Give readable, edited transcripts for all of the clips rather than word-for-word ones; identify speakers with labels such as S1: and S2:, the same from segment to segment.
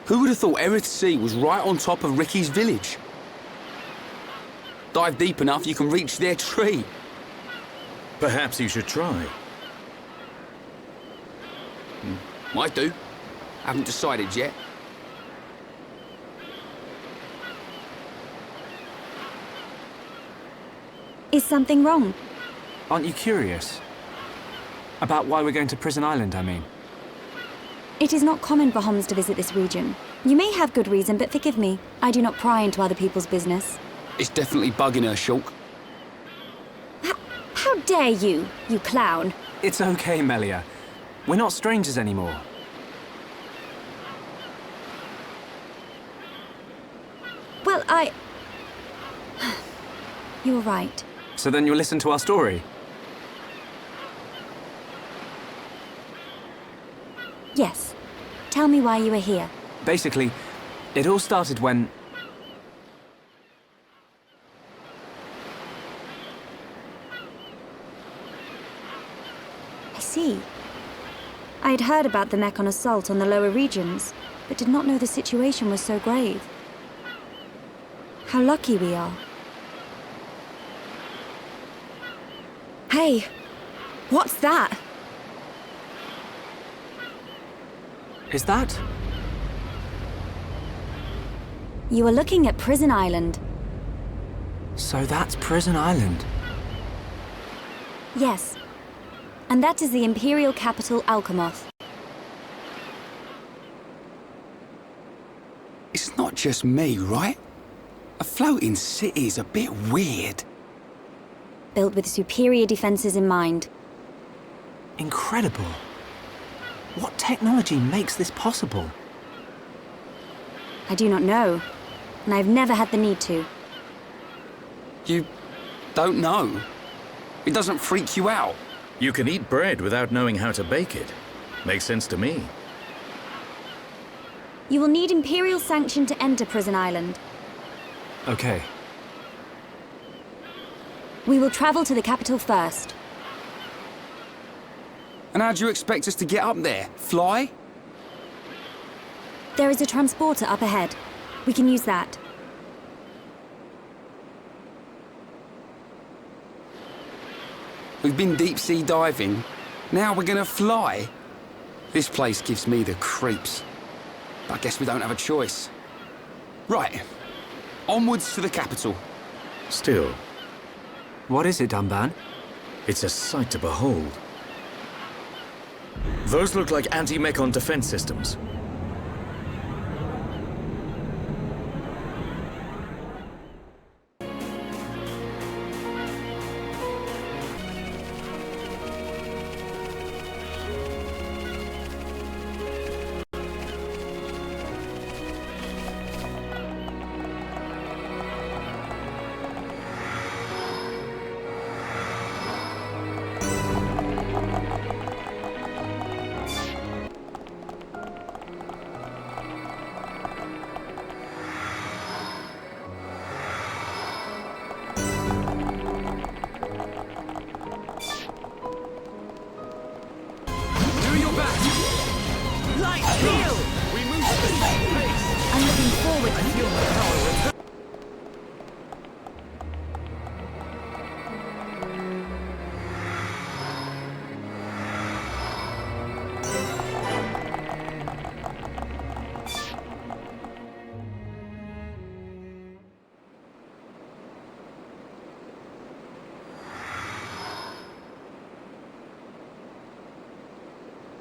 S1: Who would have thought Erith Sea was right on top of Ricky's village? Dive deep enough, you can reach their tree.
S2: Perhaps you should try.
S1: Might do. Haven't decided yet.
S3: Is something wrong?
S4: Aren't you curious? About why we're going to Prison Island, I mean.
S3: It is not common for Homs to visit this region. You may have good reason, but forgive me. I do not pry into other people's business.
S1: It's definitely bugging her, Shulk.
S3: How dare you, you clown?
S4: It's okay, Melia. We're not strangers anymore.
S3: Well, You're right.
S4: So then you'll listen to our story?
S3: Yes. Tell me why you are here.
S4: Basically, it all started when...
S3: I see. I had heard about the Mechon assault on the lower regions, but did not know the situation was so grave. How lucky we are. Hey! What's that?
S4: Is that?
S3: You are looking at Prison Island.
S4: So that's Prison Island.
S3: Yes. And that is the Imperial capital, Alcamoth.
S1: It's not just me, right? A floating city's a bit weird.
S3: Built with superior defenses in mind.
S4: Incredible. What technology makes this possible?
S3: I do not know, and I've never had the need to.
S1: You don't know? It doesn't freak you out?
S2: You can eat bread without knowing how to bake it. Makes sense to me.
S3: You will need Imperial sanction to enter Prison Island.
S4: Okay.
S3: We will travel to the capital first.
S1: And how do you expect us to get up there? Fly?
S3: There is a transporter up ahead. We can use that.
S1: We've been deep-sea diving. Now we're gonna fly? This place gives me the creeps. I guess we don't have a choice. Right. Onwards to the capital.
S2: Still,
S4: What is it, Dunban?
S2: it's a sight to behold. Those look like anti-Mechon defense systems.
S3: I'm looking forward to feel my power.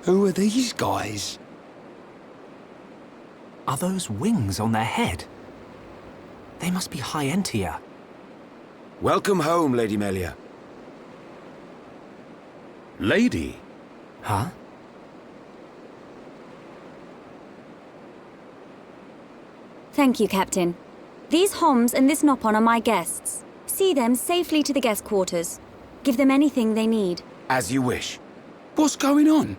S1: Who are these guys?
S4: Are those wings on their head? They must be high Entia.
S5: Welcome home, Lady Melia.
S2: Lady?
S4: Huh?
S3: Thank you, Captain. These Homs and this Nopon are my guests. See them safely to the guest quarters. Give them anything they need.
S5: As you wish.
S1: What's going on?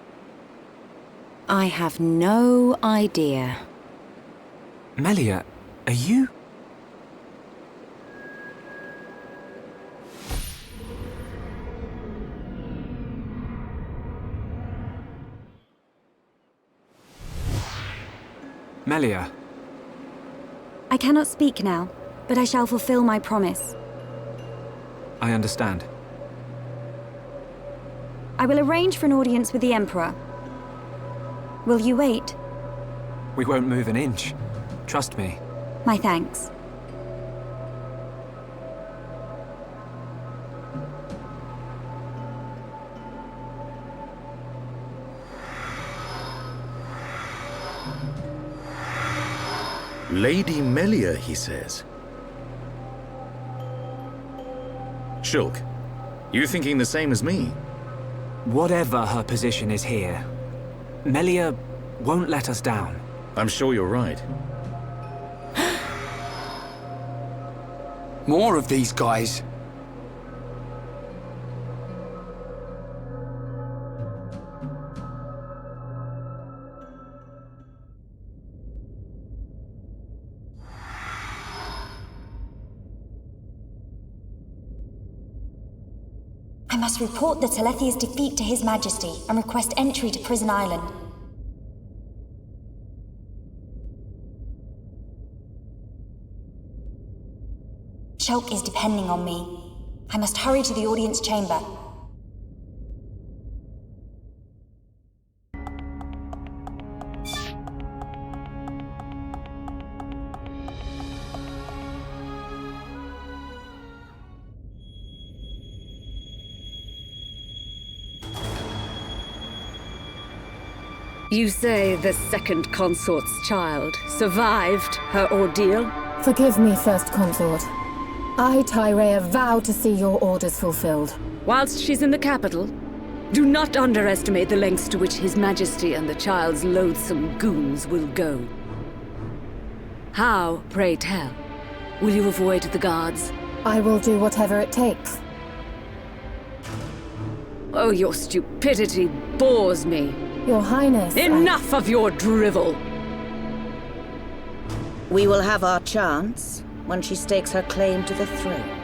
S6: I have no idea.
S4: Melia, are you... Melia,
S3: I cannot speak now, but I shall fulfill my promise.
S4: I understand.
S3: I will arrange for an audience with the Emperor. Will you wait?
S4: We won't move an inch. Trust me.
S3: My thanks.
S2: Lady Melia, he says. Shulk, you thinking the same as me?
S4: Whatever her position is here, Melia won't let us down.
S2: I'm sure you're right.
S1: More of these guys.
S3: I must report the Telethia's defeat to His Majesty and request entry to Prison Island. Shulk is depending on me. I must hurry to the audience chamber.
S7: You say the second consort's child survived her ordeal?
S8: Forgive me, First Consort. I, Tyrea, vow to see your orders fulfilled.
S7: Whilst she's in the capital, do not underestimate the lengths to which His Majesty and the child's loathsome goons will go. How, pray tell, will you avoid the guards?
S8: I will do whatever it takes.
S7: Oh, your stupidity bores me.
S8: Your Highness,
S7: Enough of your drivel!
S9: We will have our chance when she stakes her claim to the throne.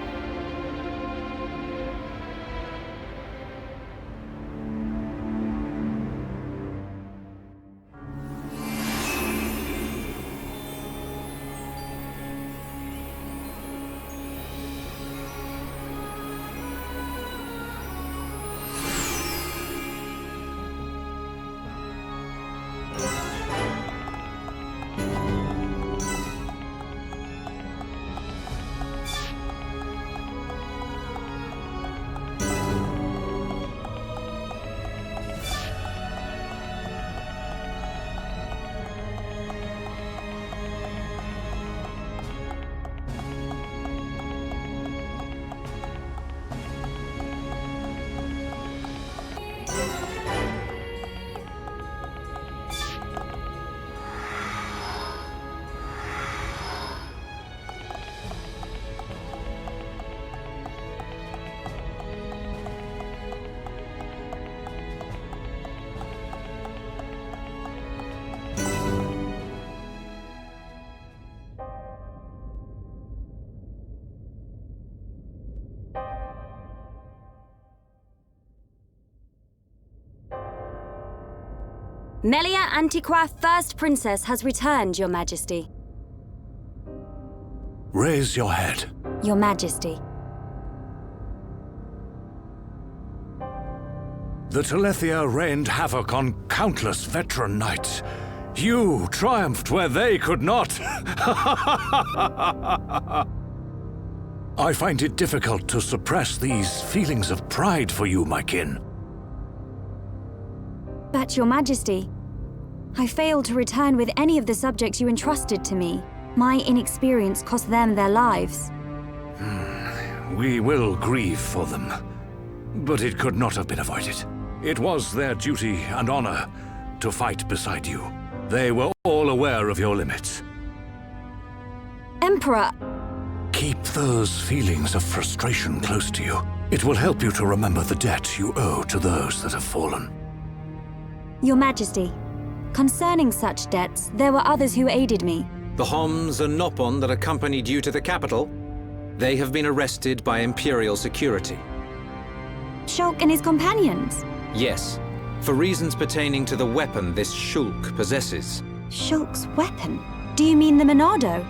S3: Melia Antiqua, First Princess, has returned, Your Majesty.
S10: Raise your head.
S3: Your Majesty.
S10: The Telethia rained havoc on countless veteran knights. You triumphed where they could not. I find it difficult to suppress these feelings of pride for you, my kin.
S3: But, Your Majesty, I failed to return with any of the subjects you entrusted to me. My inexperience cost them their lives.
S10: We will grieve for them, but it could not have been avoided. It was their duty and honor to fight beside you. They were all aware of your limits.
S3: Emperor!
S10: Keep those feelings of frustration close to you. It will help you to remember the debt you owe to those that have fallen.
S3: Your Majesty, concerning such debts, there were others who aided me.
S11: The Homs and Nopon that accompanied you to the capital, they have been arrested by Imperial security.
S3: Shulk and his companions?
S11: Yes, for reasons pertaining to the weapon this Shulk possesses.
S3: Shulk's weapon? Do you mean the Monado?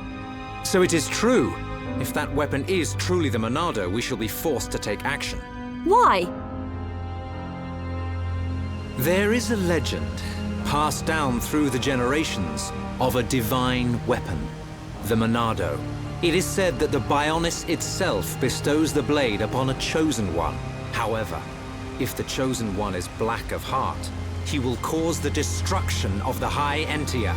S11: So it is true. If that weapon is truly the Monado, we shall be forced to take action.
S3: Why?
S11: There is a legend, passed down through the generations, of a divine weapon, the Monado. It is said that the Bionis itself bestows the blade upon a chosen one. However, if the chosen one is black of heart, he will cause the destruction of the High Entia.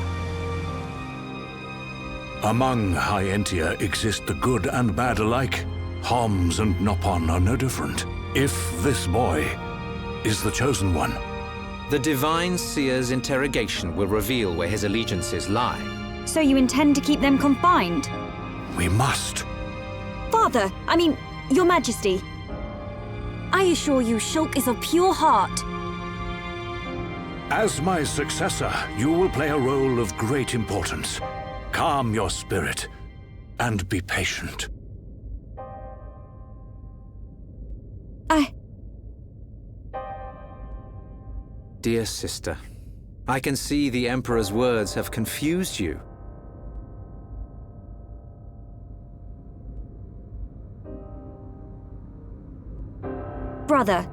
S10: Among High Entia exist the good and bad alike. Homs and Nopon are no different. If this boy is the chosen one,
S11: the Divine Seer's interrogation will reveal where his allegiances lie.
S3: So you intend to keep them confined?
S10: we must.
S3: Father, I mean, Your Majesty. I assure you Shulk is of pure heart.
S10: As my successor, you will play a role of great importance. Calm your spirit and be patient.
S11: Dear sister, I can see the Emperor's words have confused you.
S3: Brother.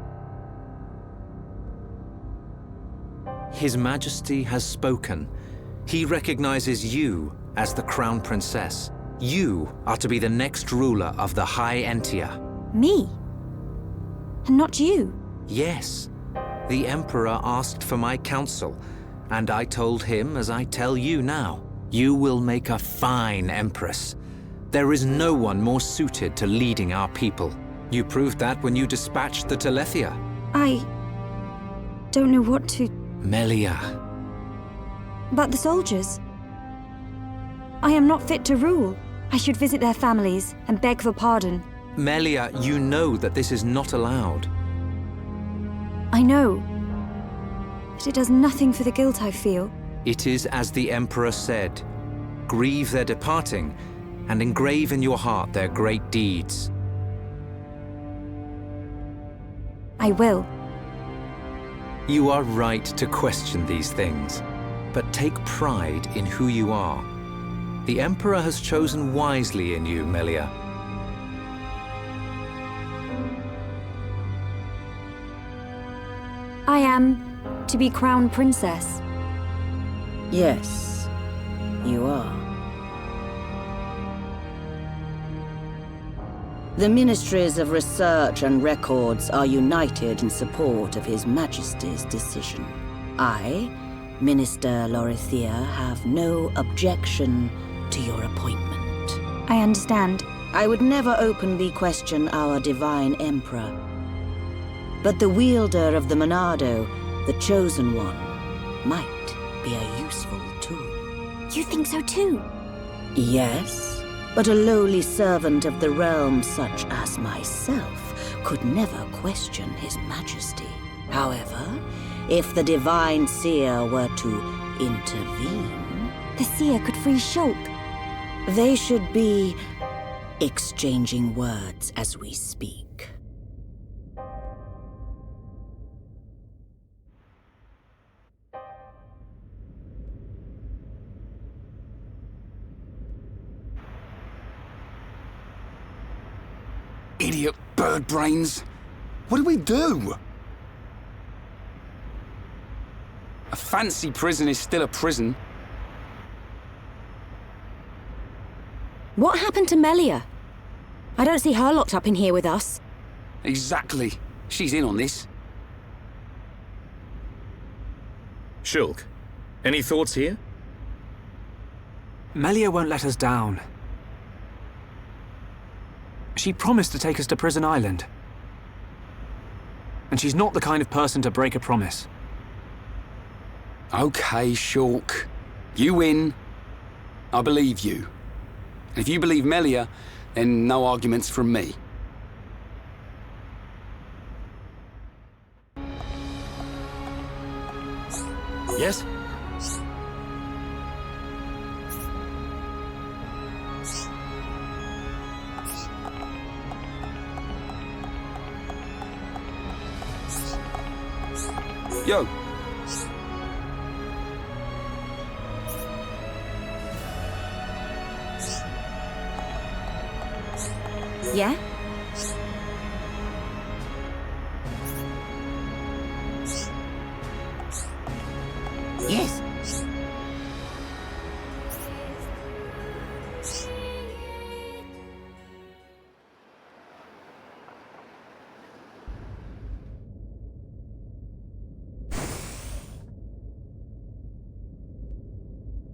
S11: His Majesty has spoken. He recognizes you as the Crown Princess. You are to be the next ruler of the High Entia.
S3: Me? And not you?
S11: Yes. The Emperor asked for my counsel, and I told him as I tell you now. You will make a fine Empress. There is no one more suited to leading our people. You proved that when you dispatched the Telethia.
S3: I don't know what to...
S11: Melia.
S3: But the soldiers? I am not fit to rule. I should visit their families and beg for pardon.
S11: Melia, you know that this is not allowed.
S3: I know. But it does nothing for the guilt I feel.
S11: It is as the Emperor said. Grieve their departing, and engrave in your heart their great deeds.
S3: I will.
S11: You are right to question these things, but take pride in who you are. The Emperor has chosen wisely in you, Melia.
S3: I am to be Crown Princess.
S9: Yes, you are. The Ministries of Research and Records are united in support of His Majesty's decision. I, Minister Lorithia, have no objection to your appointment.
S3: I understand.
S9: I would never openly question our Divine Emperor. But the wielder of the Monado, the Chosen One, might be a useful tool.
S3: You think so too?
S9: Yes, but a lowly servant of the realm such as myself could never question His Majesty. However, if the Divine Seer were to intervene...
S3: The Seer could free Shulk.
S9: They should be exchanging words as we speak.
S1: Idiot bird brains. What do we do? A fancy prison is still a prison.
S6: What happened to Melia? I don't see her locked up in here with us.
S1: Exactly. She's in on this.
S2: Shulk, any thoughts here?
S4: Melia won't let us down. She promised to take us to Prison Island. And she's not the kind of person to break a promise.
S1: Okay, Shulk. You win. I believe you. If you believe Melia, then no arguments from me.
S2: Yes?
S1: Yo.
S3: Yeah?
S9: Yes.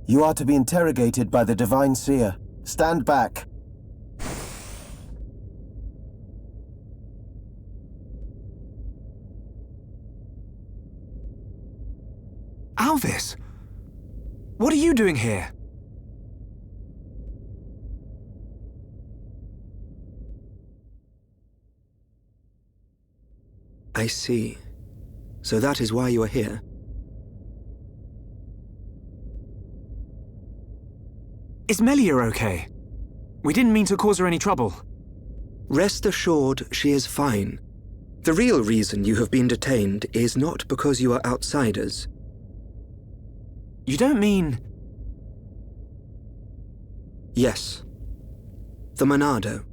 S12: You are to be interrogated by the Divine Seer. Stand back.
S4: Alvis! What are you doing here?
S13: I see. So that is why you are here.
S4: Is Melia okay? We didn't mean to cause her any trouble.
S13: Rest assured, she is fine. The real reason you have been detained is not because you are outsiders.
S4: You don't mean...
S13: Yes. The Monado.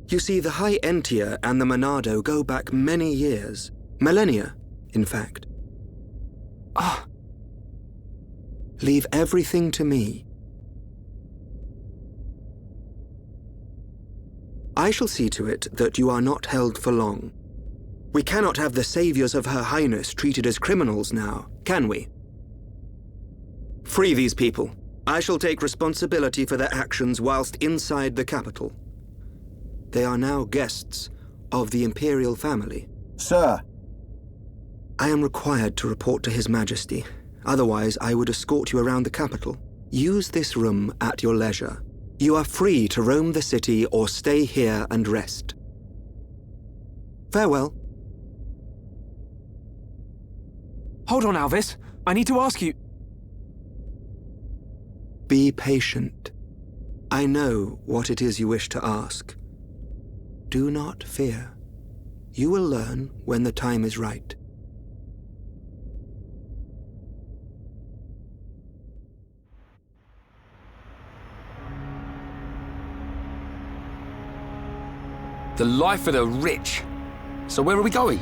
S13: You see, the High Entia and the Monado go back many years. Millennia, in fact.
S4: Ah.
S13: Leave everything to me. I shall see to it that you are not held for long. We cannot have the saviors of Her Highness treated as criminals now, can we? Free these people. I shall take responsibility for their actions whilst inside the capital. They are now guests of the Imperial family.
S12: Sir!
S13: I am required to report to His Majesty. Otherwise, I would escort you around the capital. Use this room at your leisure. You are free to roam the city or stay here and rest. Farewell.
S4: Hold on, Alvis. I need to ask you...
S13: Be patient. I know what it is you wish to ask. Do not fear. You will learn when the time is right.
S1: The life of the rich. So where are we going?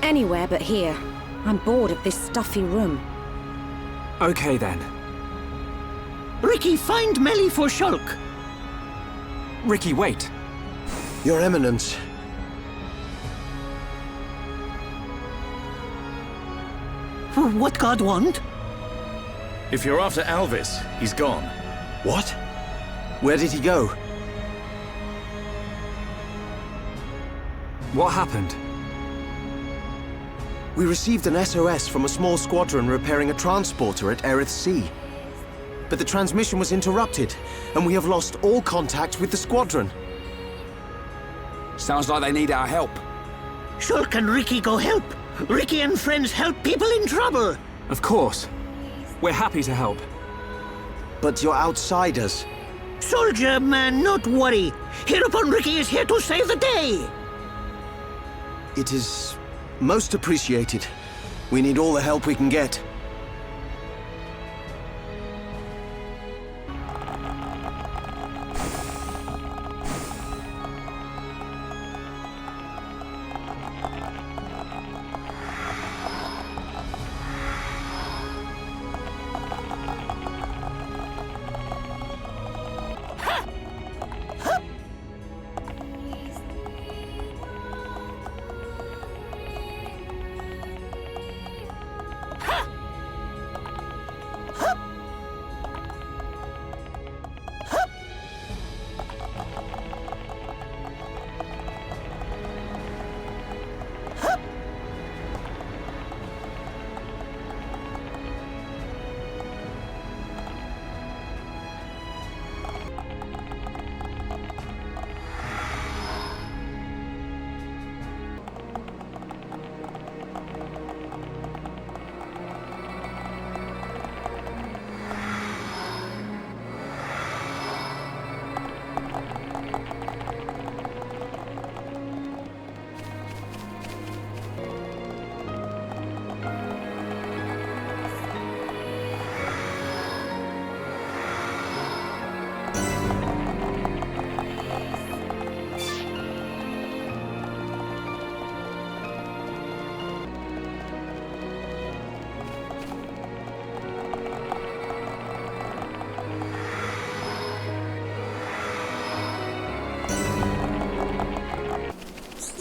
S6: Anywhere but here. I'm bored of this stuffy room.
S4: Okay then.
S9: Ricky, find Melly for Shulk.
S4: Ricky, wait.
S12: Your Eminence.
S9: What God want?
S2: If you're after Alvis, he's gone.
S12: What? Where did he go?
S4: What happened?
S12: We received an SOS from a small squadron repairing a transporter at Erith Sea. But the transmission was interrupted, and we have lost all contact with the squadron.
S1: Sounds like they need our help.
S9: Shulk and Ricky go help. Ricky and friends help people in trouble.
S4: Of course. We're happy to help.
S12: But you're outsiders.
S9: Soldier man, not worry. Hereupon Ricky is here to save the day.
S12: It is most appreciated. We need all the help we can get.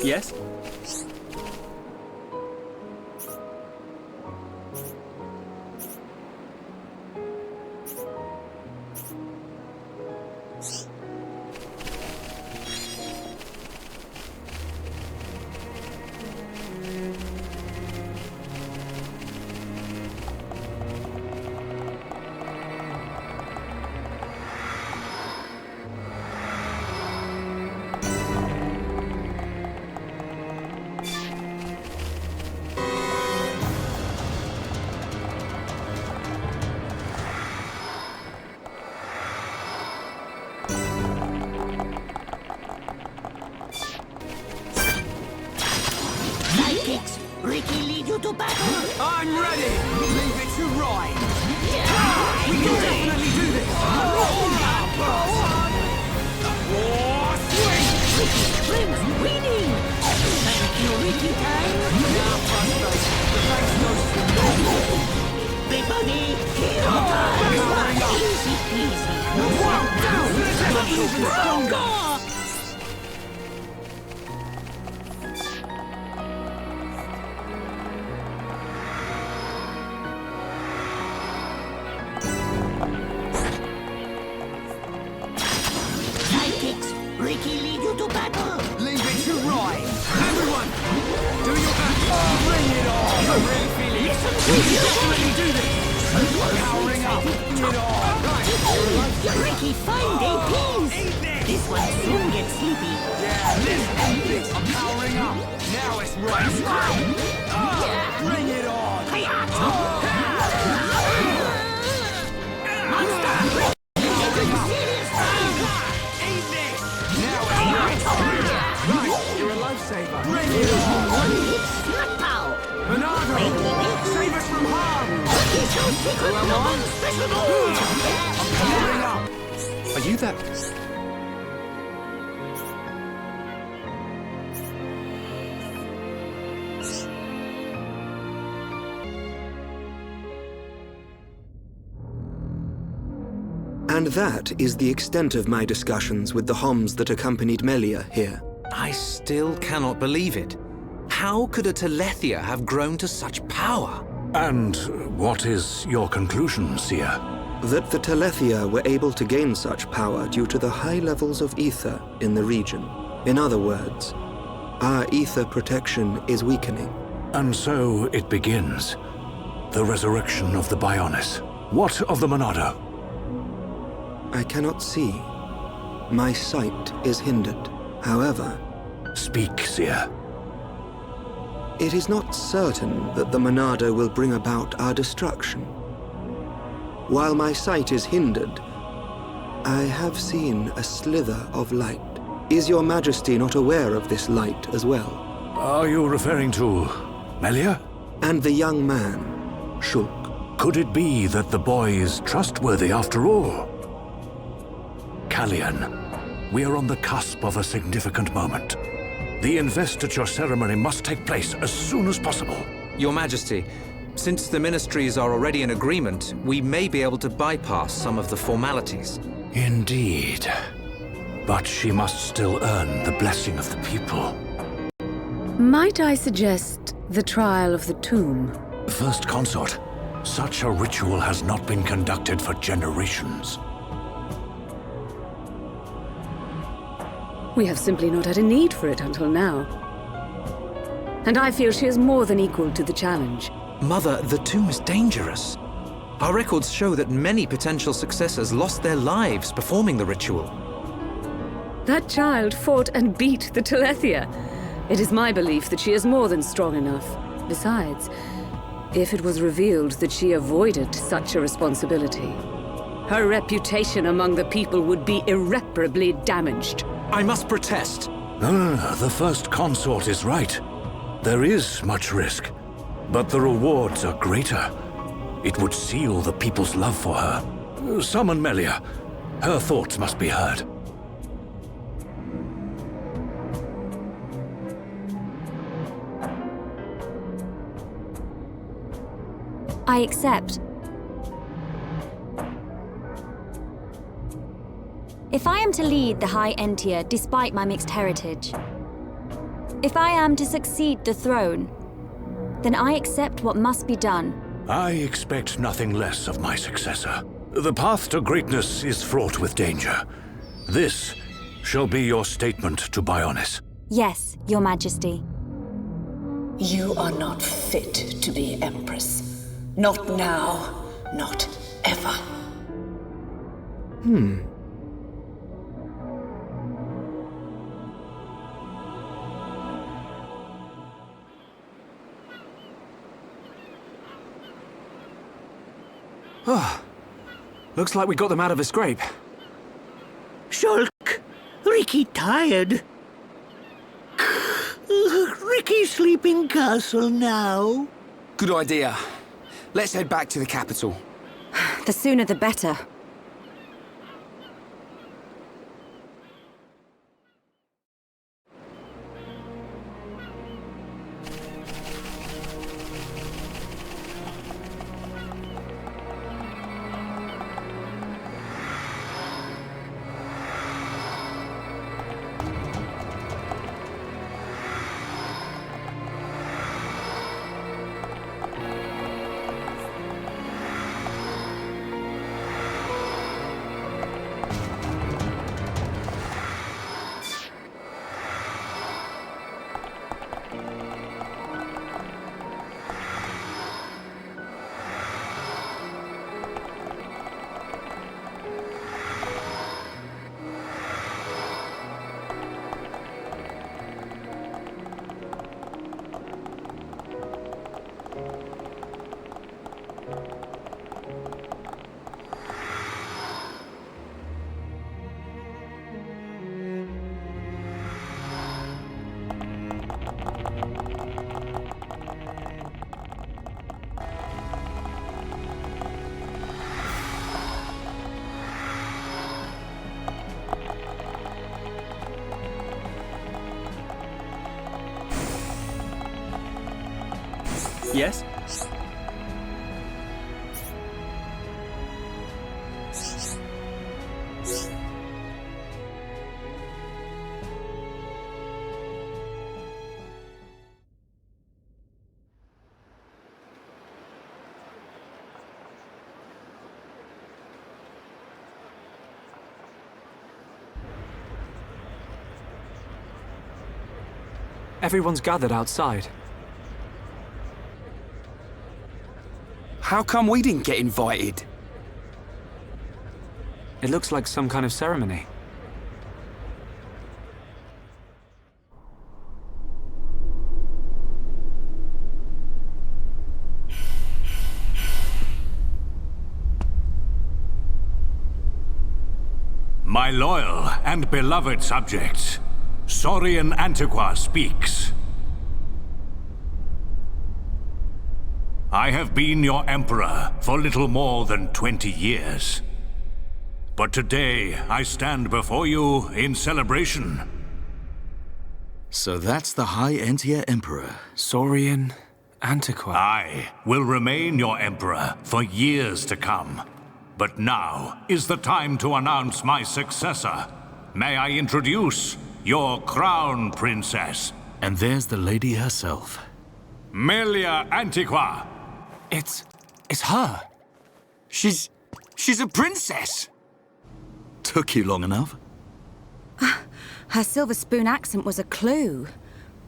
S4: Yes?
S9: Ricky lead you to battle!
S1: I'm ready! Leave it to Ryan! We can definitely do this! War swing!
S9: Ricky Springs winning! Thank you, Ricky Time!
S1: Now, frustrated. The face goes to me.
S9: Big buddy, hero time! Easy peasy!
S1: Wow, down! Let's even stronger!
S9: Ricky lead you to battle!
S1: Leave it to Ryan! Everyone! Do your best! Bring it on! I really feel it!
S9: Listen to
S1: We
S9: you!
S1: can definitely do this! Powering up! Bring it on! Right!
S9: Ricky, find a piece! This one soon gets sleepy.
S1: Yeah, let's end this! I'm powering up! Now it's right! Bring it on!
S9: Monster!
S1: You're a lifesaver. Bring it on!
S9: One-hit snap pow!
S1: Monado! Save us from harm!
S9: It's your secret global special move!
S1: I'm powering up!
S4: Are you that?
S13: And that is the extent of my discussions with the Homs that accompanied Melia here.
S11: I still cannot believe it. How could a Telethia have grown to such power?
S10: And what is your conclusion, Seer?
S13: That the Telethia were able to gain such power due to the high levels of ether in the region. In other words, our ether protection is weakening.
S10: And so it begins. The resurrection of the Bionis. What of the Monado?
S13: I cannot see. My sight is hindered. However...
S10: Speak, Seer.
S13: It is not certain that the Monado will bring about our destruction. While my sight is hindered, I have seen a slither of light. Is your Majesty not aware of this light as well?
S10: Are you referring to Melia?
S13: And the young man, Shulk.
S10: Could it be that the boy is trustworthy after all? Callian, we are on the cusp of a significant moment. The investiture ceremony must take place as soon as possible.
S11: Your Majesty, since the ministries are already in agreement, we may be able to bypass some of the formalities.
S10: Indeed. But she must still earn the blessing of the people.
S7: Might I suggest the trial of the tomb?
S10: First Consort, such a ritual has not been conducted for generations.
S7: We have simply not had a need for it until now. And I feel she is more than equal to the challenge.
S11: Mother, the tomb is dangerous. Our records show that many potential successors lost their lives performing the ritual.
S7: That child fought and beat the Telethia. It is my belief that she is more than strong enough. Besides, if it was revealed that she avoided such a responsibility, her reputation among the people would be irreparably damaged.
S11: I must protest.
S10: No. The First Consort is right. There is much risk, but the rewards are greater. It would seal the people's love for her. Summon Melia. Her thoughts must be heard.
S3: I accept. If I am to lead the High Entia despite my mixed heritage, If I am to succeed the throne, then I accept what must be done.
S10: I expect nothing less of my successor. The path to greatness is fraught with danger. This shall be your statement to Bionis.
S3: Yes, Your Majesty.
S9: You are not fit to be Empress. Not now, not ever.
S4: Looks like we got them out of a scrape.
S14: Shulk, Ricky tired. Ricky sleep in castle now.
S1: Good idea. Let's head back to the capital.
S6: The sooner the better.
S4: Yes? Everyone's gathered outside.
S1: How come we didn't get invited?
S4: It looks like some kind of ceremony.
S10: My loyal and beloved subjects, Melia Antiqua speaks. I have been your emperor for little more than 20 years. But today I stand before you in celebration.
S2: So that's the High Entia Emperor.
S4: Melia Antiqua.
S10: I will remain your emperor for years to come. But now is the time to announce my successor. May I introduce your crown princess?
S2: And there's the lady herself.
S10: Melia Antiqua.
S1: It's her. She's a princess.
S2: Took you long enough?
S6: Her silver spoon accent was a clue.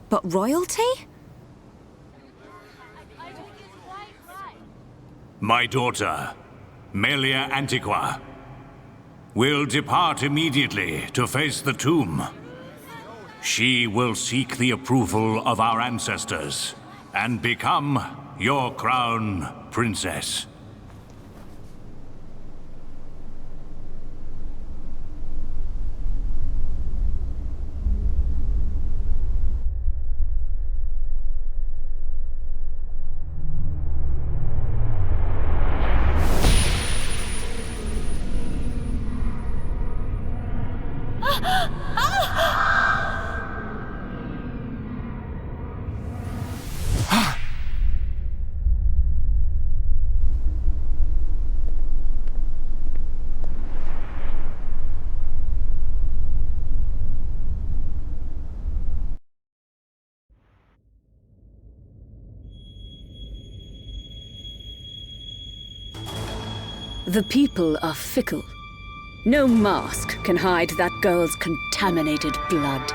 S6: But royalty?
S10: My daughter, Melia Antiqua, will depart immediately to face the tomb. She will seek the approval of our ancestors and become your crown princess.
S7: The people are fickle. No mask can hide that girl's contaminated blood.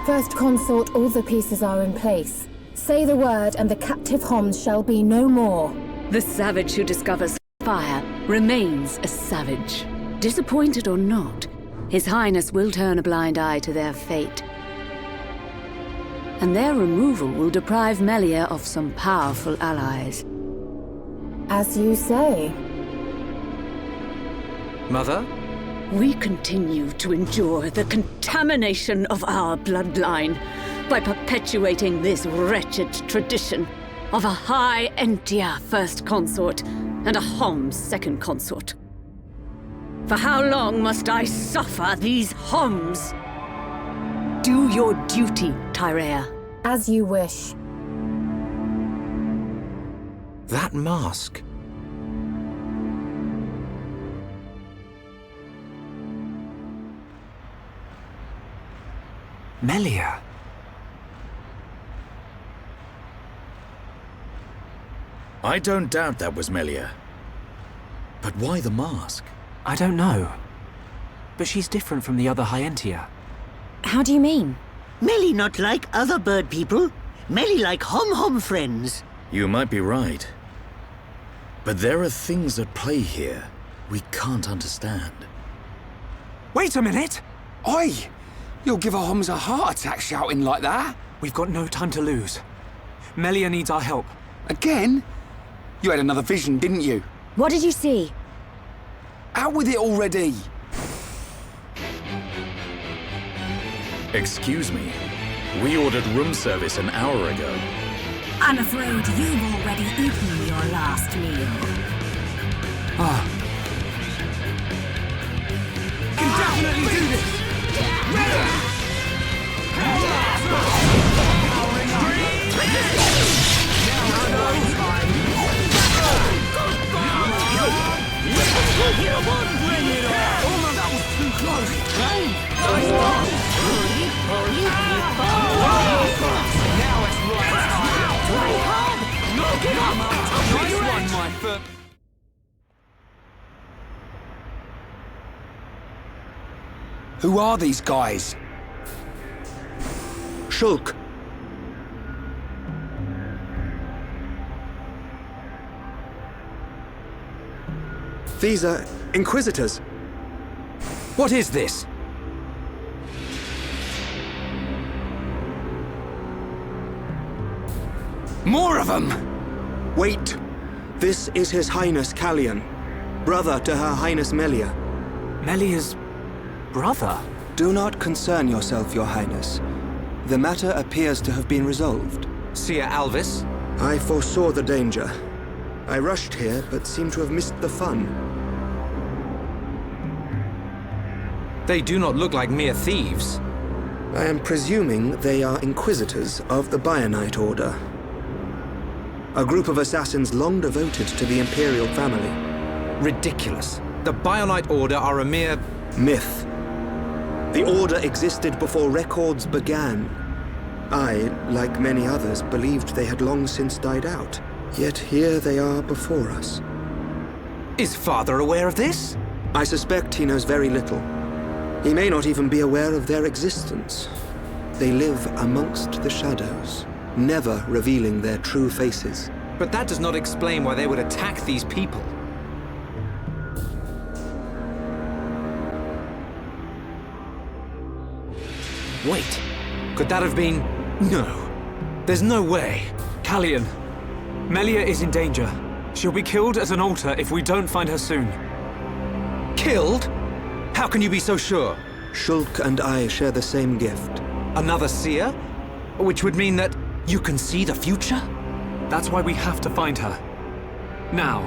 S8: First Consort, all the pieces are in place. Say the word and the captive Homs shall be no more.
S7: The savage who discovers fire remains a savage. Disappointed or not, His Highness will turn a blind eye to their fate. And their removal will deprive Melia of some powerful allies.
S8: As you say.
S11: Mother?
S7: We continue to endure the contamination of our bloodline by perpetuating this wretched tradition of a High Entia First Consort and a Homs Second Consort. For how long must I suffer these Homs? Do your duty, Tyrea.
S8: As you wish.
S11: That mask.
S4: Melia.
S2: I don't doubt that was Melia. But why the mask?
S4: I don't know. But she's different from the other Hyentia.
S6: How do you mean?
S14: Melly not like other bird people. Melly like Hom friends.
S2: You might be right. But there are things at play here we can't understand.
S4: Wait a minute!
S1: Oi! You'll give a Homs a heart attack shouting like that.
S4: We've got no time to lose. Melia needs our help.
S1: Again? You had another vision, didn't you?
S6: What did you see?
S1: Out with it already!
S2: Excuse me. We ordered room service an hour ago.
S15: I'm afraid you've already eaten your last meal.
S1: You can definitely do this! That was too close! Now it's right! Knock it up! Nice one, my foot! Who are these guys?
S13: Shulk. These are Inquisitors.
S4: What is this?
S1: More of them!
S13: Wait. This is His Highness Callian, brother to Her Highness Melia.
S4: Melia's brother?
S13: Do not concern yourself, Your Highness. The matter appears to have been resolved.
S11: Seer Alvis?
S13: I foresaw the danger. I rushed here, but seem to have missed the fun.
S11: They do not look like mere thieves.
S13: I am presuming they are Inquisitors of the Bionite Order. A group of assassins long devoted to the Imperial family.
S11: Ridiculous. The Bionite Order are a mere...
S13: myth. The Order existed before records began. I, like many others, believed they had long since died out. Yet here they are before us.
S11: Is Father aware of this?
S13: I suspect he knows very little. He may not even be aware of their existence. They live amongst the shadows, never revealing their true faces.
S11: But that does not explain why they would attack these people. Wait, could that have been... No. There's no way.
S4: Callian, Melia is in danger. She'll be killed at an altar if we don't find her soon.
S11: Killed? How can you be so sure?
S13: Shulk and I share the same gift.
S11: Another seer? Which would mean that you can see the future?
S4: That's why we have to find her. Now.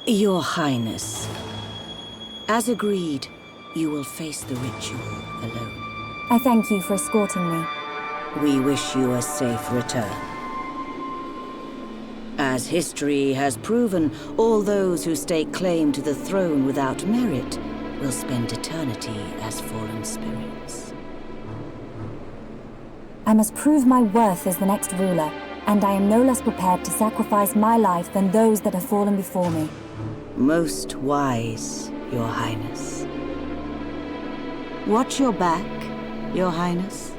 S9: Your Highness, as agreed, you will face the ritual alone.
S8: I thank you for escorting me.
S9: We wish you a safe return. As history has proven, all those who stake claim to the throne without merit will spend eternity as fallen spirits.
S3: I must prove my worth as the next ruler, and I am no less prepared to sacrifice my life than those that have fallen before me.
S9: Most wise, Your Highness. Watch your back, Your Highness.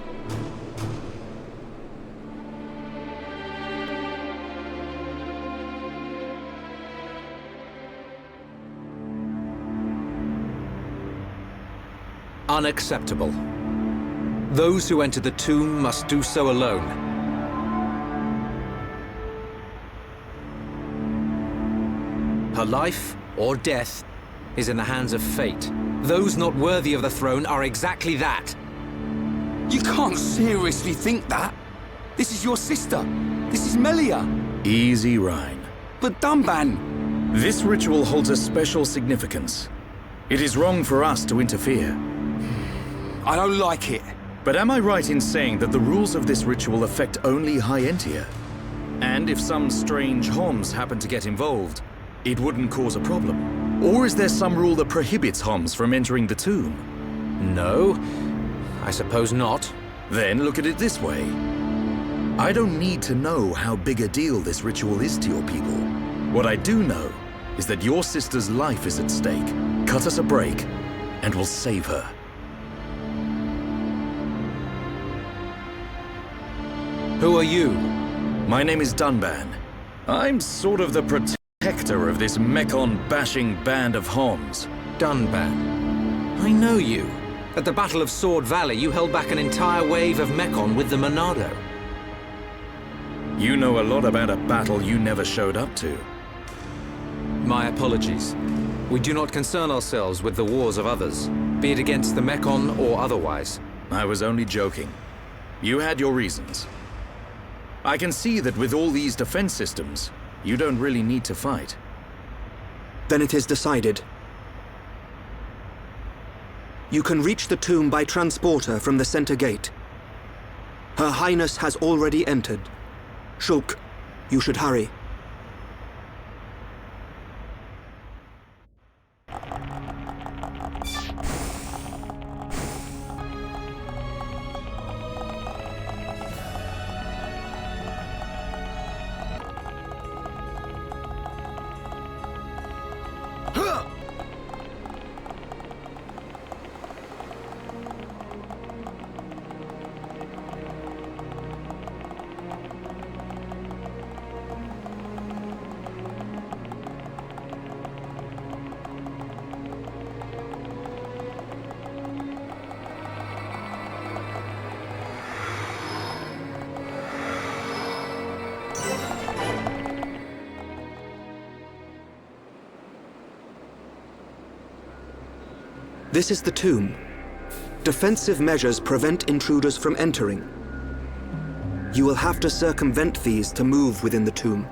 S11: Unacceptable. Those who enter the tomb must do so alone. Her life, or death, is in the hands of fate. Those not worthy of the throne are exactly that.
S1: You can't seriously think that. This is your sister. This is Melia.
S2: Easy, Rhine.
S1: But Dunban...
S2: This ritual holds a special significance. It is wrong for us to interfere.
S1: I don't like it.
S2: But am I right in saying that the rules of this ritual affect only High Entia? And if some strange Homs happen to get involved, it wouldn't cause a problem? Or is there some rule that prohibits Homs from entering the tomb?
S11: No, I suppose not.
S2: Then look at it this way. I don't need to know how big a deal this ritual is to your people. What I do know is that your sister's life is at stake. Cut us a break, and we'll save her.
S11: Who are you?
S2: My name is Dunban. I'm sort of the protector of this Mekon-bashing band of Homs.
S11: Dunban. I know you. At the Battle of Sword Valley, you held back an entire wave of Mekon with the Monado.
S2: You know a lot about a battle you never showed up to.
S11: My apologies. We do not concern ourselves with the wars of others, be it against the Mekon or otherwise.
S2: I was only joking. You had your reasons. I can see that with all these defense systems, you don't really need to fight.
S13: Then it is decided. You can reach the tomb by transporter from the center gate. Her Highness has already entered. Shulk, you should hurry. This is the tomb. Defensive measures prevent intruders from entering. You will have to circumvent these to move within the tomb.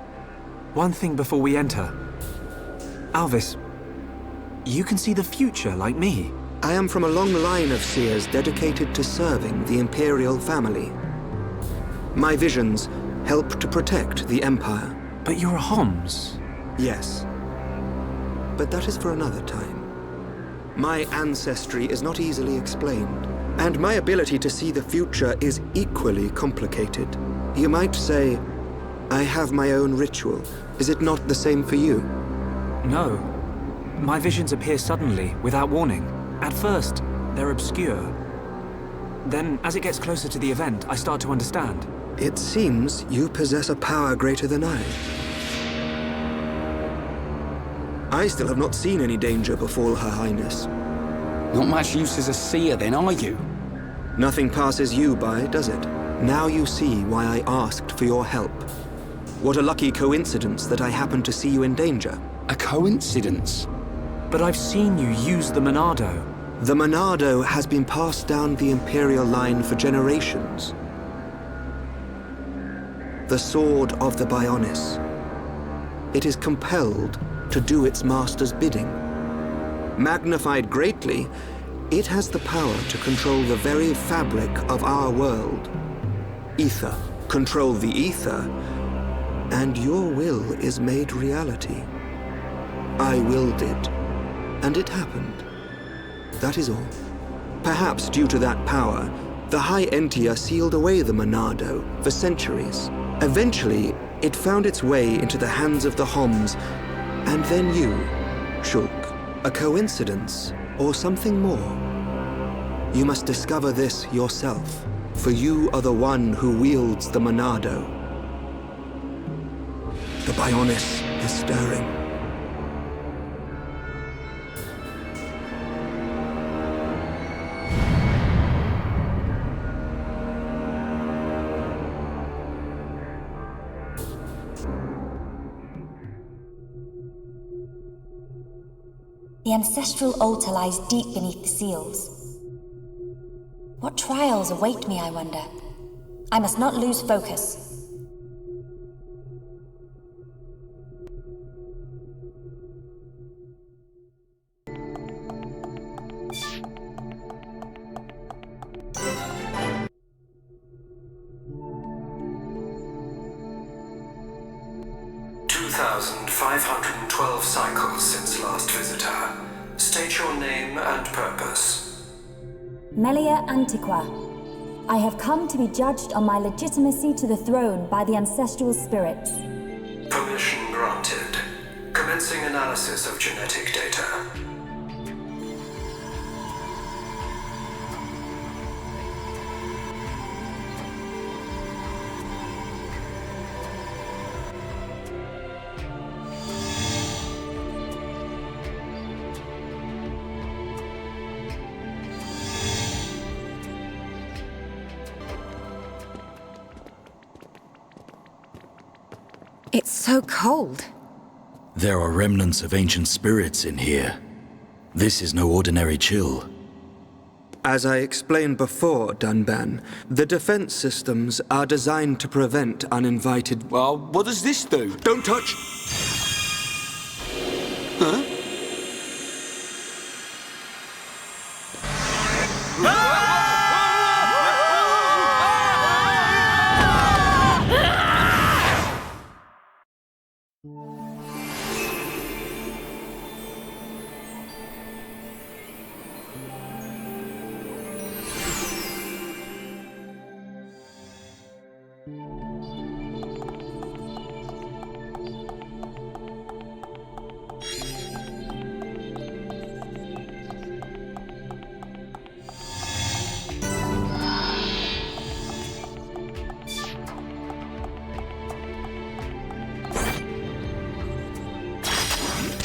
S4: One thing before we enter. Alvis, you can see the future like me.
S13: I am from a long line of seers dedicated to serving the Imperial family. My visions help to protect the Empire.
S4: But you're a Homs.
S13: Yes. But that is for another time. My ancestry is not easily explained, and my ability to see the future is equally complicated. You might say, I have my own ritual. Is it not the same for you?
S4: No. My visions appear suddenly, without warning. At first, they're obscure. Then, as it gets closer to the event, I start to understand.
S13: It seems you possess a power greater than I. I still have not seen any danger befall Her Highness.
S1: Not much use as a seer then, are you?
S13: Nothing passes you by, does it? Now you see why I asked for your help. What a lucky coincidence that I happened to see you in danger.
S1: A coincidence?
S4: But I've seen you use the Monado.
S13: The Monado has been passed down the Imperial line for generations. The sword of the Bionis. It is compelled to do its master's bidding. Magnified greatly, it has the power to control the very fabric of our world. Ether. Control the ether, and your will is made reality. I willed it, and it happened. That is all. Perhaps due to that power, the High Entia sealed away the Monado for centuries. Eventually, it found its way into the hands of the Homs, and then you, Shulk. A coincidence, or something more? You must discover this yourself, for you are the one who wields the Monado. The Bionis is stirring.
S3: The ancestral altar lies deep beneath the seals. What trials await me, I wonder? I must not lose focus.
S16: $2,512 cycles since last visitor. State your name and purpose.
S3: Melia Antiqua. I have come to be judged on my legitimacy to the throne by the ancestral spirits.
S16: Permission granted. Commencing analysis of genetic data.
S6: It's so cold.
S2: There are remnants of ancient spirits in here. This is no ordinary chill.
S13: As I explained before, Dunban, the defense systems are designed to prevent uninvited...
S1: Well, what does this do?
S13: Don't touch!
S1: Huh?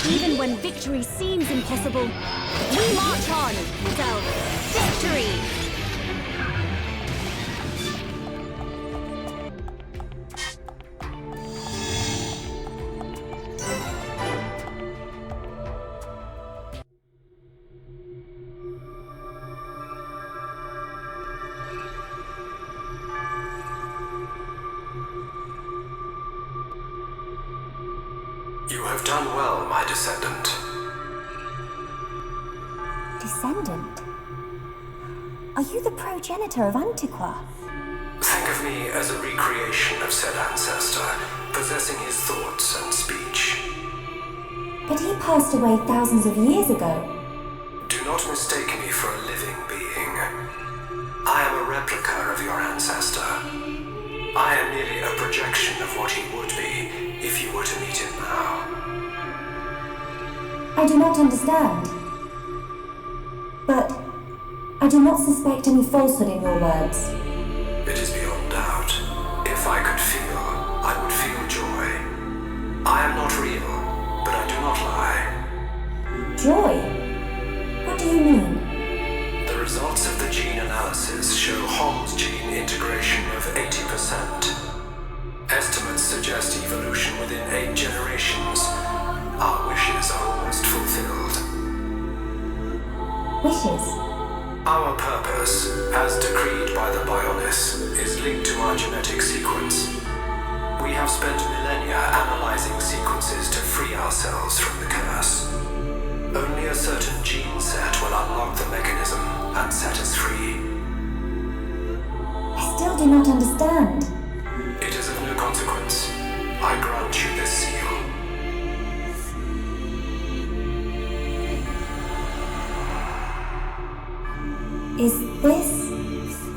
S6: Even when victory seems impossible, we march on, till victory!
S16: You have done well, my descendant.
S3: Descendant? Are you the progenitor of Antiqua?
S16: Think of me as a recreation of said ancestor, possessing his thoughts and speech.
S3: But he passed away thousands of years ago.
S16: Do not mistake me for a living being. I am a replica of your ancestor. I am merely a projection of what he would be if you were to meet him now.
S3: I do not understand. But I do not suspect any falsehood in your words.
S16: It is beyond doubt. If I could feel, I would feel joy. I am not real, but I do not lie.
S3: Joy? What do you mean?
S16: The results of the gene analysis show Hom's gene integration of 80%. Estimates suggest evolution within 8 generations. Our wishes are almost fulfilled.
S3: Wishes?
S16: Our purpose, as decreed by the Bionis, is linked to our genetic sequence. We have spent millennia analyzing sequences to free ourselves from the curse. Only a certain gene set will unlock the mechanism and set us free.
S3: I still do not understand.
S16: It is of no consequence. I grant you this seal.
S3: Is this...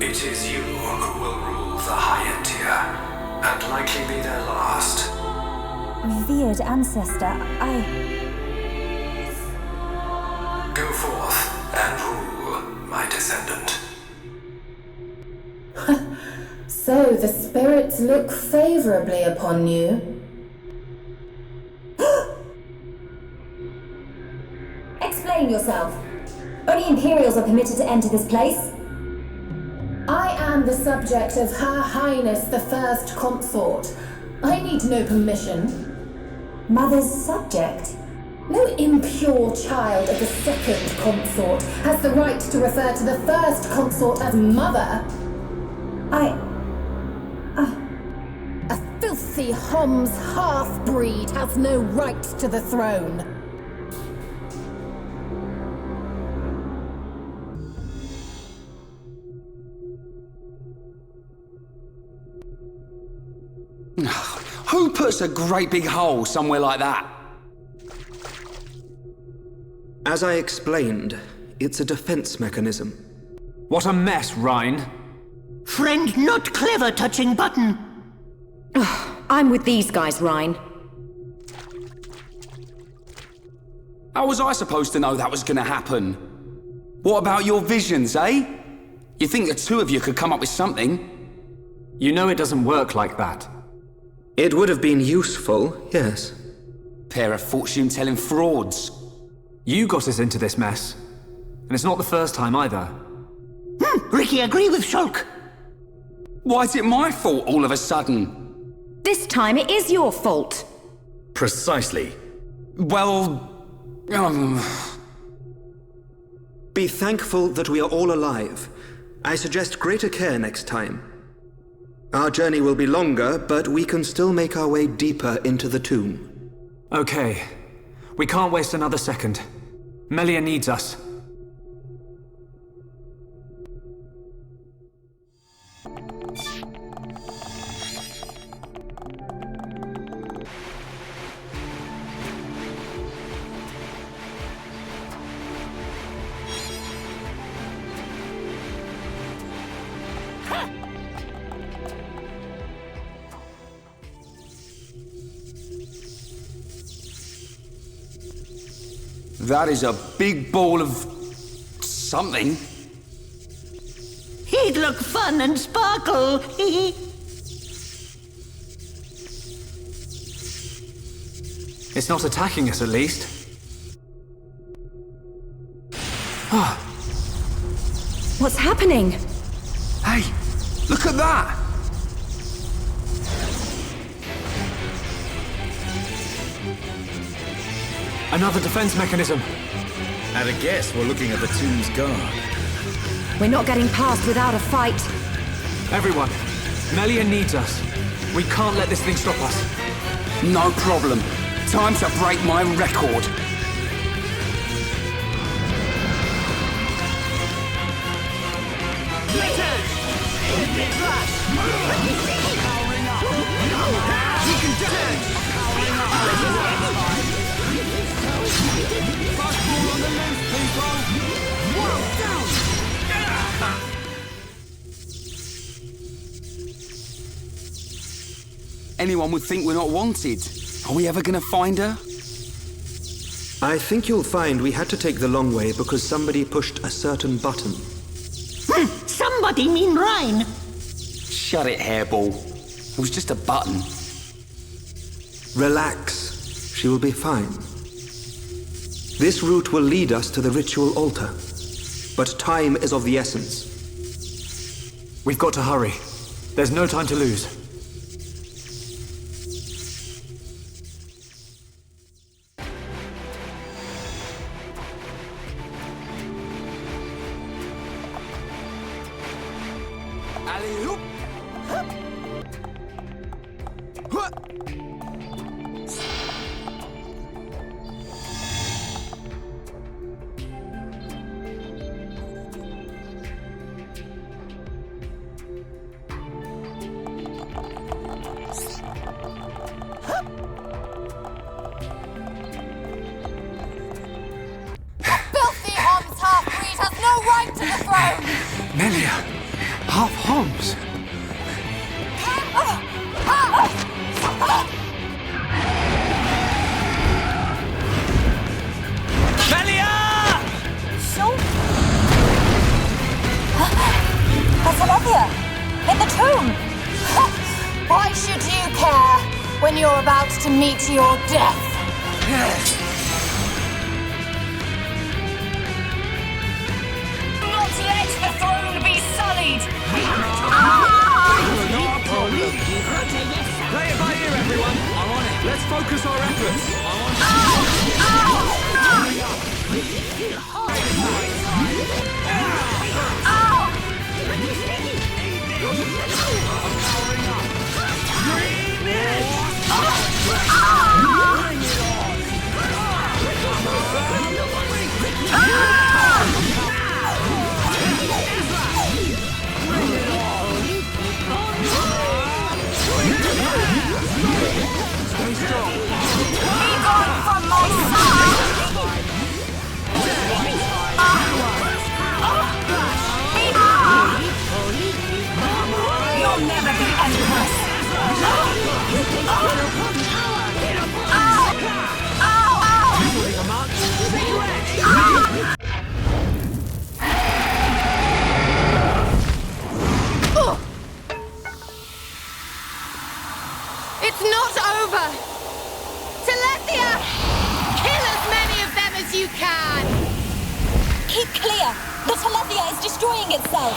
S16: It is you who will rule the Hyentia, and likely be their last.
S3: Revered ancestor,
S16: Go forth and rule, my descendant.
S8: So the spirits look favorably upon you.
S3: Explain yourself. Only Imperials are permitted to enter this place.
S8: I am the subject of Her Highness the First Consort. I need no permission.
S3: Mother's subject?
S8: No impure child of the Second Consort has the right to refer to the First Consort as Mother. A filthy Hom's half-breed has no right to the throne.
S1: Who puts a great big hole somewhere like that?
S13: As I explained, it's a defense mechanism.
S4: What a mess, Rhine.
S14: Friend not clever touching button.
S6: I'm with these guys, Rhine.
S1: How was I supposed to know that was gonna happen? What about your visions, eh? You think the two of you could come up with something?
S4: You know it doesn't work like that.
S13: It would have been useful, yes.
S1: Pair of fortune-telling frauds.
S4: You got us into this mess. And it's not the first time either.
S14: Ricky, agree with Shulk.
S1: Why is it my fault all of a sudden?
S6: This time it is your fault.
S2: Precisely.
S1: Well...
S13: Be thankful that we are all alive. I suggest greater care next time. Our journey will be longer, but we can still make our way deeper into the tomb.
S4: Okay. We can't waste another second. Melia needs us.
S1: That is a big ball of... something.
S14: He'd look fun and sparkle.
S4: It's not attacking us, at least.
S6: What's happening?
S1: Hey, look at that!
S4: Another defense mechanism.
S2: At a guess, we're looking at the tomb's guard.
S6: We're not getting past without a fight.
S4: Everyone, Melia needs us. We can't let this thing stop us.
S1: No problem. Time to break my record. Anyone would think we're not wanted. Are we ever gonna find her?
S13: I think you'll find we had to take the long way because somebody pushed a certain button.
S14: Somebody mean Rhine.
S1: Shut it, hairball. It was just a button.
S13: Relax. She will be fine. This route will lead us to the ritual altar. But time is of the essence.
S4: We've got to hurry. There's no time to lose.
S17: Filthy Hom's half-breed has no right to the throne!
S12: Melia, half Homs.
S17: Melia!
S3: So? That's Olivia! In the tomb!
S8: Why should you care when you're about to meet your death?
S17: Not let the throne be sullied!
S18: Play it by ear, everyone! I'm on it. Let's focus our efforts.
S17: Stay strong. Be gone from my side! You'll never be empress!
S8: It's not over! Telethia! Kill as many of them as you can!
S3: Keep clear! The Telethia is destroying itself!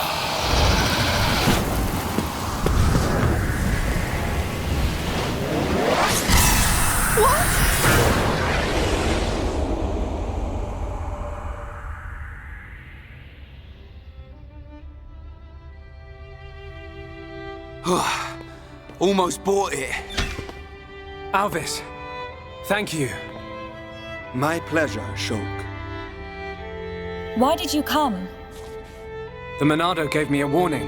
S1: Almost bought it.
S4: Alvis, thank you.
S13: My pleasure, Shulk.
S3: Why did you come?
S4: The Monado gave me a warning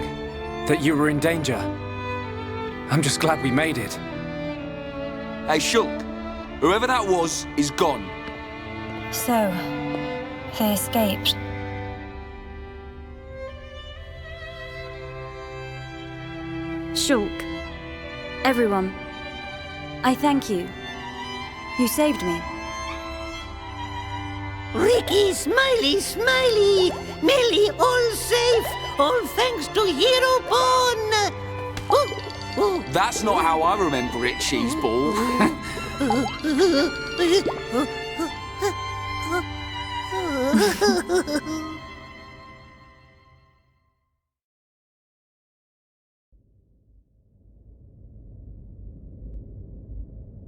S4: that you were in danger. I'm just glad we made it.
S1: Hey, Shulk. Whoever that was is gone.
S3: So, they escaped. Shulk. Everyone. I thank you. You saved me.
S14: Ricky, Smiley, Smiley! Melly, all safe! All thanks to Hero Pawn! Oh.
S1: That's not how I remember it, Cheeseball.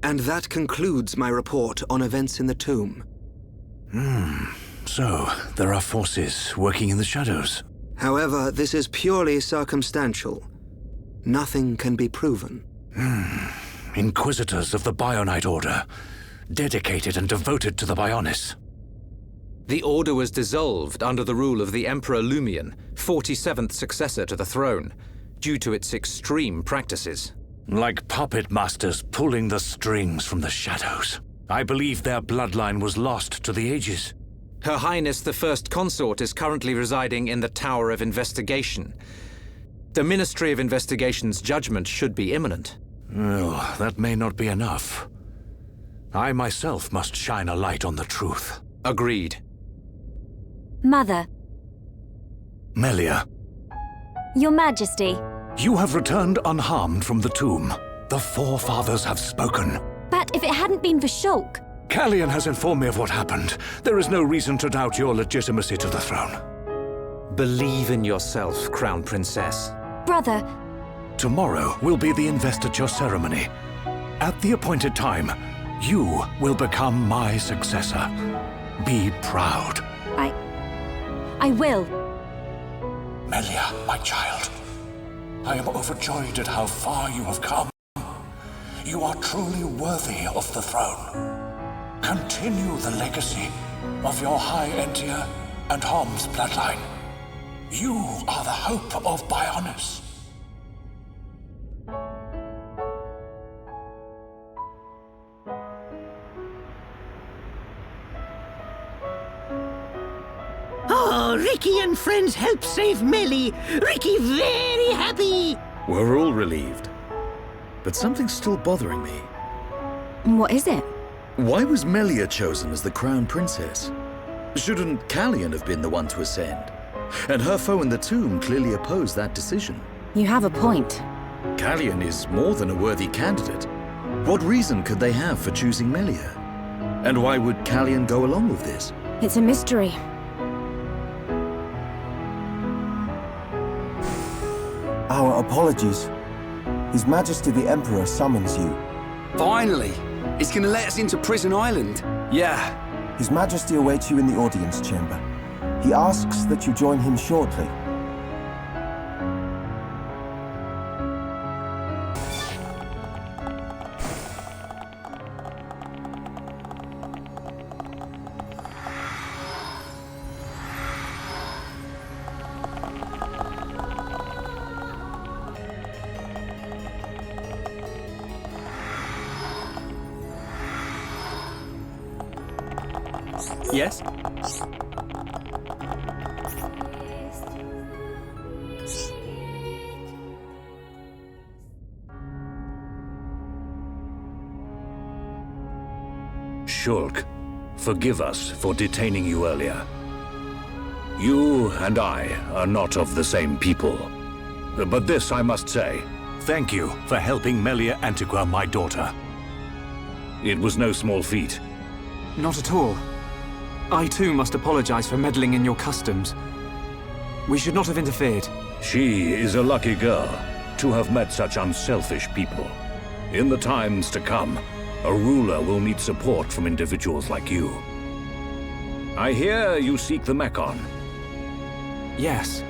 S13: And that concludes my report on events in the tomb.
S10: So, there are forces working in the shadows.
S13: However, this is purely circumstantial. Nothing can be proven.
S10: Inquisitors of the Bionite Order, dedicated and devoted to the Bionis.
S11: The Order was dissolved under the rule of the Emperor Lumion, 47th successor to the throne, due to its extreme practices.
S10: Like puppet masters pulling the strings from the shadows. I believe their bloodline was lost to the ages.
S11: Her Highness the First Consort is currently residing in the Tower of Investigation. The Ministry of Investigation's judgment should be imminent.
S10: Well, that may not be enough. I myself must shine a light on the truth.
S11: Agreed.
S3: Mother.
S10: Melia.
S3: Your Majesty.
S10: You have returned unharmed from the tomb. The Forefathers have spoken.
S3: But if it hadn't been for Shulk...
S10: Callian has informed me of what happened. There is no reason to doubt your legitimacy to the throne.
S11: Believe in yourself, Crown Princess.
S3: Brother...
S10: Tomorrow will be the investiture ceremony. At the appointed time, you will become my successor. Be proud.
S3: I will.
S10: Melia, my child. I am overjoyed at how far you have come. You are truly worthy of the throne. Continue the legacy of your High Entia and Hom's bloodline. You are the hope of Bionis.
S14: Oh, Oh, Ricky and friends helped save Melly. Ricky very happy.
S2: We're all relieved. But something's still bothering me.
S6: What is it?
S2: Why was Melia chosen as the crown princess? Shouldn't Callian have been the one to ascend? And her foe in the tomb clearly opposed that decision.
S6: You have a point.
S2: Callian is more than a worthy candidate. What reason could they have for choosing Melia? And why would Callian go along with this?
S6: It's a mystery.
S12: Our apologies. His Majesty the Emperor summons you.
S1: Finally! He's gonna let us into Prison Island.
S12: Yeah. His Majesty awaits you in the audience chamber. He asks that you join him shortly.
S1: Yes?
S10: Shulk, forgive us for detaining you earlier. You and I are not of the same people. But this I must say, thank you for helping Melia Antiqua, my daughter. It was no small feat.
S4: Not at all. I too must apologize for meddling in your customs. We should not have interfered.
S10: She is a lucky girl to have met such unselfish people. In the times to come, a ruler will need support from individuals like you. I hear you seek the Mekon.
S4: Yes.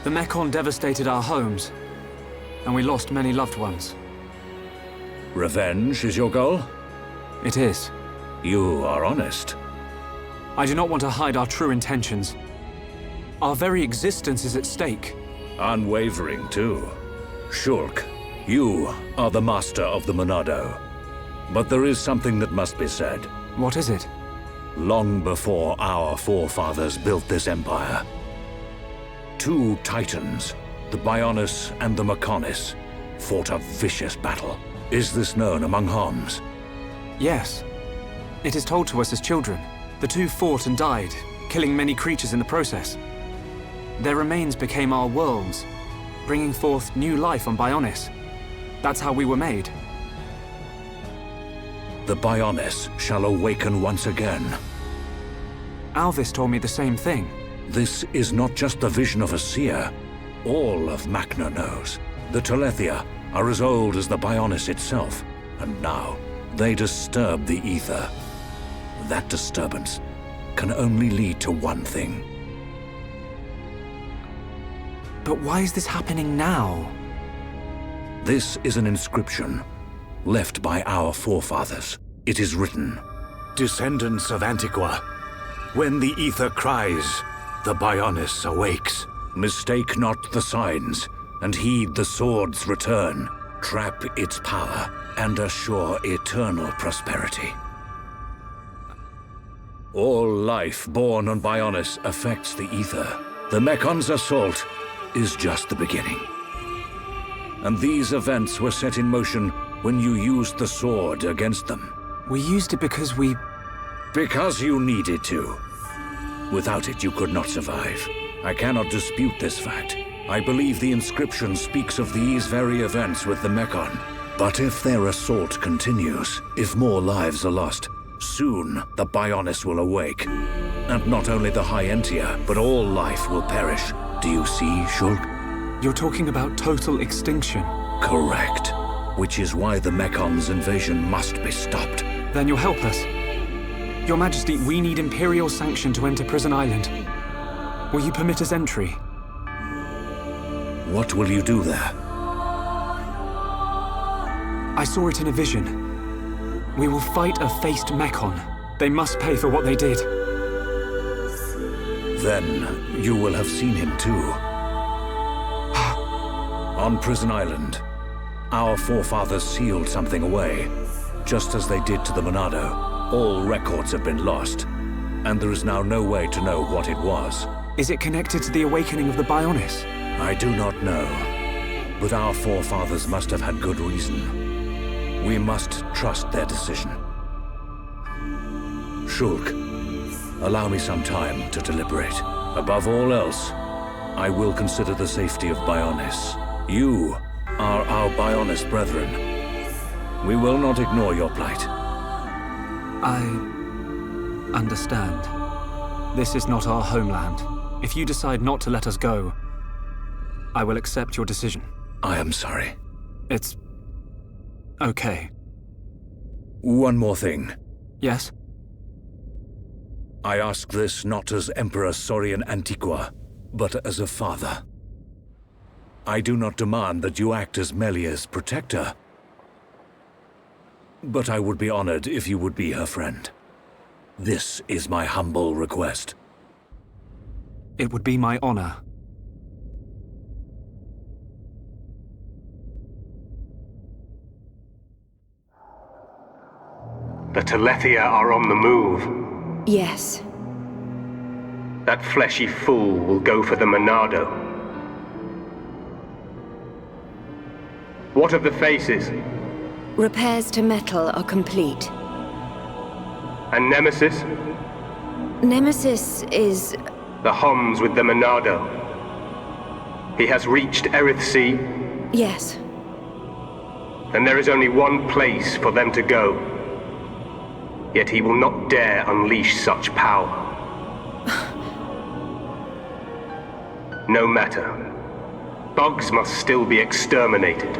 S4: The Mekon devastated our homes, and we lost many loved ones.
S10: Revenge is your goal?
S4: It is.
S10: You are honest.
S4: I do not want to hide our true intentions. Our very existence is at stake.
S10: Unwavering, too. Shulk, you are the master of the Monado. But there is something that must be said.
S4: What is it?
S10: Long before our forefathers built this empire, two titans, the Bionis and the Mekonis, fought a vicious battle. Is this known among Homs?
S4: Yes. It is told to us as children. The two fought and died, killing many creatures in the process. Their remains became our worlds, bringing forth new life on Bionis. That's how we were made.
S10: The Bionis shall awaken once again.
S4: Alvis told me the same thing.
S10: This is not just the vision of a seer. All of Macna knows. The Telethia are as old as the Bionis itself, and now they disturb the ether. That disturbance can only lead to one thing.
S4: But why is this happening now?
S10: This is an inscription left by our forefathers. It is written, "Descendants of Antiqua, when the ether cries, the Bionis awakes. Mistake not the signs, and heed the sword's return. Trap its power, and assure eternal prosperity." All life born on Bionis affects the ether. The Mekon's assault is just the beginning. And these events were set in motion when you used the sword against them.
S4: We used it because we...
S10: Because you needed to. Without it, you could not survive. I cannot dispute this fact. I believe the inscription speaks of these very events with the Mekon. But if their assault continues, if more lives are lost, soon the Bionis will awake. And not only the Hyentia, but all life will perish. Do you see, Shulk?
S4: You're talking about total extinction.
S10: Correct. Which is why the Mekon's invasion must be stopped.
S4: Then you'll help us. Your Majesty, we need Imperial sanction to enter Prison Island. Will you permit us entry?
S10: What will you do there?
S4: I saw it in a vision. We will fight a faced Mekon. They must pay for what they did.
S10: Then you will have seen him too. On Prison Island, our forefathers sealed something away, just as they did to the Monado. All records have been lost. and there is now no way to know what it was.
S4: Is it connected to the awakening of the Bionis?
S10: I do not know, but our forefathers must have had good reason. We must trust their decision. Shulk, allow me some time to deliberate. Above all else, I will consider the safety of Bionis. You are our Bionis brethren. We will not ignore your plight.
S4: I understand. This is not our homeland. If you decide not to let us go, I will accept your decision.
S10: I am sorry.
S4: It's okay.
S10: One more thing.
S4: Yes?
S10: I ask this not as Emperor Melia Antiqua, but as a father. I do not demand that you act as Melia's protector, but I would be honored if you would be her friend. This is my humble request.
S4: It would be my honor.
S19: The Telethia are on the move.
S6: Yes.
S19: That fleshy fool will go for the Monado. What of the faces?
S6: Repairs to metal are complete.
S19: And Nemesis?
S6: Nemesis is...
S19: The Homs with the Monado. He has reached Erith Sea?
S6: Yes.
S19: And there is only one place for them to go. Yet he will not dare unleash such power. No matter. Bugs must still be exterminated.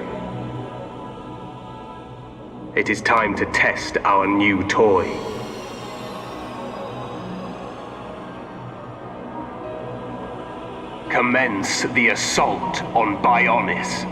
S19: It is time to test our new toy. Commence the assault on Bionis.